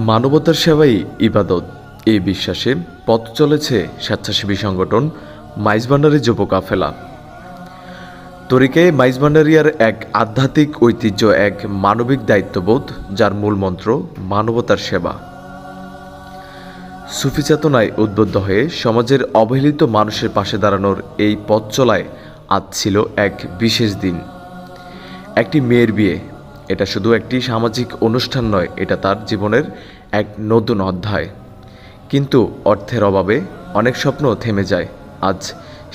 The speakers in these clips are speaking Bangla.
মানবতার সেবাই ইবাদত, এই বিশ্বাসে পথ চলেছে স্বেচ্ছাসেবী সংগঠন মাইজভান্ডারী যুব কাফেলা। তরিকায়ে মাইজভান্ডারিয়ার এক আধ্যাত্মিক ঐতিহ্য, এক মানবিক দায়িত্ববোধ, যার মূল মন্ত্র মানবতার সেবা। সুফি চেতনায় উদ্বুদ্ধ হয়ে সমাজের অবহেলিত মানুষের পাশে দাঁড়ানোর এই পথ চলায় আজ ছিল এক বিশেষ দিন। একটি মেয়ের বিয়ে, এটা শুধু একটি সামাজিক অনুষ্ঠান নয়, এটা তার জীবনের এক নতুন অধ্যায়। কিন্তু অর্থের অভাবে অনেক স্বপ্ন থেমে যায়। আজ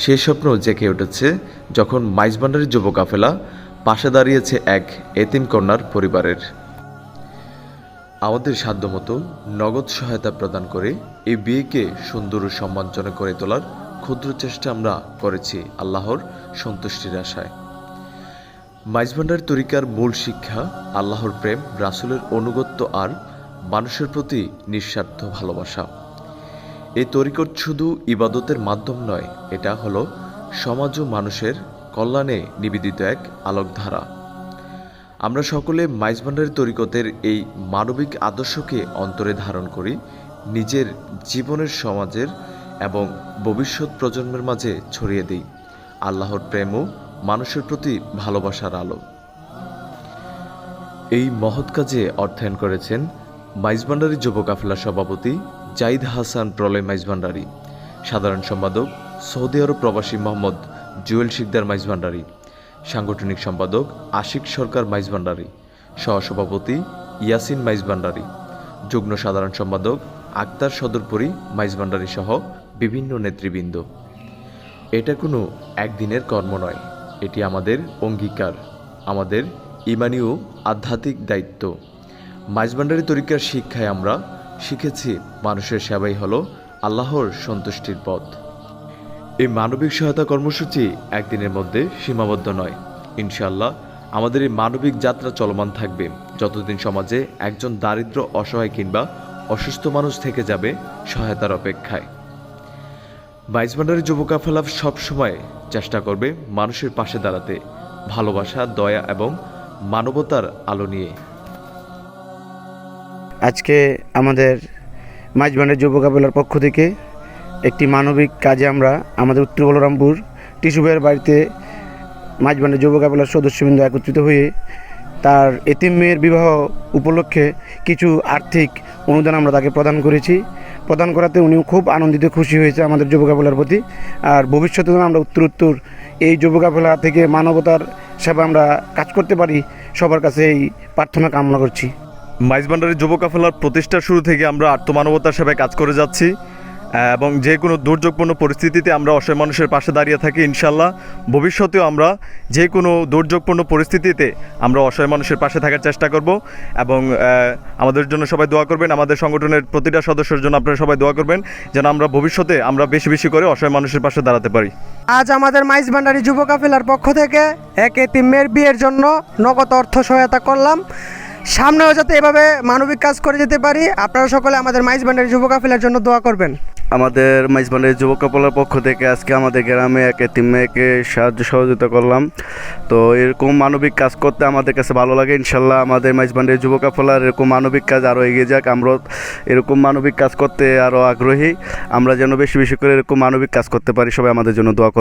সেই স্বপ্ন জেগে উঠেছে যখন মাইজভান্ডারী যুব কাফেলা পাশে দাঁড়িয়েছে এক এতিম কন্যার পরিবারের। আমাদের সাধ্যমতো নগদ সহায়তা প্রদান করে এই বিয়েকে সুন্দর ও সম্মানজনক করে তোলার ক্ষুদ্র চেষ্টা আমরা করেছি আল্লাহর সন্তুষ্টির আশায়। মাইজভান্ডারী তরিকার মূল শিক্ষা আল্লাহর প্রেম, রাসূলের আনুগত্য আর মানুষের প্রতি নিঃস্বার্থ ভালোবাসা। এই তরিকত শুধু ইবাদতের মাধ্যম নয়, এটা হলো সমাজ ও মানুষের কল্যাণে নিবেদিত এক আলোকধারা। আমরা সকলে মাইজভান্ডারী তরিকতের এই মানবিক আদর্শকে অন্তরে ধারণ করি, নিজের জীবনের, সমাজের এবং ভবিষ্যৎ প্রজন্মের মাঝে ছড়িয়ে দিই আল্লাহর প্রেম ও মানুষের প্রতি ভালোবাসার আলো। এই মহৎ কাজে অর্থায়ন করেছেন মাইজভান্ডারী যুব কাফেলার সভাপতি জাহিদ হাসান প্রলয় মাইজভান্ডারী, সাধারণ সম্পাদক সৌদি আরব প্রবাসী মোহাম্মদ জুয়েল শিকদার মাইজভান্ডারী, সাংগঠনিক সম্পাদক আশিক সরকার মাইজভান্ডারী, সহসভাপতি ইয়াসিন মাইজভান্ডারী, যুগ্ম সাধারণ সম্পাদক আক্তার সদরপুরি মাইজভান্ডারী সহ বিভিন্ন নেতৃবৃন্দ। এটা কোনো একদিনের কর্ম নয়, এটি আমাদের অঙ্গীকার, আমাদের ইমানি ও আধ্যাত্মিক দায়িত্ব। মাইজভান্ডারী তরিকার শিক্ষায় আমরা শিখেছি মানুষের সেবাই হলো আল্লাহর সন্তুষ্টির পথ। এই মানবিক সহায়তা কর্মসূচি একদিনের মধ্যে সীমাবদ্ধ নয়। ইনশাআল্লাহ আমাদের এই মানবিক যাত্রা চলমান থাকবে যতদিন সমাজে একজন দারিদ্র, অসহায় কিংবা অসুস্থ মানুষ থেকে যাবে সহায়তার অপেক্ষায়। মাইজভান্ডারী যুব কাফেলা সবসময় চেষ্টা করবে মানুষের পাশে দাঁড়াতে, ভালোবাসা, দয়া এবং মানবতার আলো নিয়ে। আজকে আমাদের মাইজভান্ডারী যুব কাফেলার পক্ষ থেকে একটি মানবিক কাজে আমরা আমাদের উত্তর বলরামপুর টিসু ভাইয়ের বাড়িতে মাইজভান্ডারী যুব কাফেলার সদস্যবৃন্দ একত্রিত হয়ে তার এতিম মেয়ের বিবাহ উপলক্ষে কিছু আর্থিক অনুদান আমরা তাকে প্রদান করেছি। প্রদান করাতে উনিও খুব আনন্দিত, খুশি হয়েছে আমাদের যুব কাফেলার প্রতি। আর ভবিষ্যতে আমরা উত্তর এই যুব কাফেলা থেকে মানবতার সেবা আমরা কাজ করতে পারি, সবার কাছে এই প্রার্থনা কামনা করছি। মাইজভান্ডারী যুব কাফেলার প্রতিষ্ঠার শুরু থেকে আমরা আত্মমানবতার সেবায় কাজ করে যাচ্ছি এবং যে কোনো দুর্যোগপূর্ণ পরিস্থিতিতে আমরা অসহায় মানুষের পাশে দাঁড়িয়ে থাকি। ইনশাল্লাহ ভবিষ্যতেও আমরা যে কোনো দুর্যোগপূর্ণ পরিস্থিতিতে আমরা অসহায় মানুষের পাশে থাকার চেষ্টা করব এবং আমাদের জন্য সবাই দোয়া করবেন। আমাদের সংগঠনের প্রতিটা সদস্যের জন্য আপনারা সবাই দোয়া করবেন যেন আমরা ভবিষ্যতে আমরা বেশি বেশি করে অসহায় মানুষের পাশে দাঁড়াতে পারি। আজ আমাদের মাইজভান্ডারী যুব কাফেলার পক্ষ থেকে এক এতিম মেয়ের বিয়ের জন্য নগদ অর্থ সহায়তা করলাম। সামনেও যাতে এভাবে মানবিক কাজ করে যেতে পারি, আপনারা সকলে আমাদের মাইজভান্ডারী যুব কাফেলার জন্য দোয়া করবেন। আমাদের মাইজভান্ডারী যুব কাফেলার পক্ষ থেকে আজকে আমাদের গ্রামে এক এতিম মেয়েকে সাহায্য সহযোগিতা করলাম। তো এরকম মানবিক কাজ করতে আমাদের কাছে ভালো লাগে। ইনশাল্লাহ আমাদের মাইজভান্ডারী যুব কাফেলার এরকম মানবিক কাজ আরও এগিয়ে যাক। আমরা এরকম মানবিক কাজ করতে আরও আগ্রহী। আমরা যেন বেশি বেশি করে এরকম মানবিক কাজ করতে পারি। সবাই আমাদের জন্য দোয়া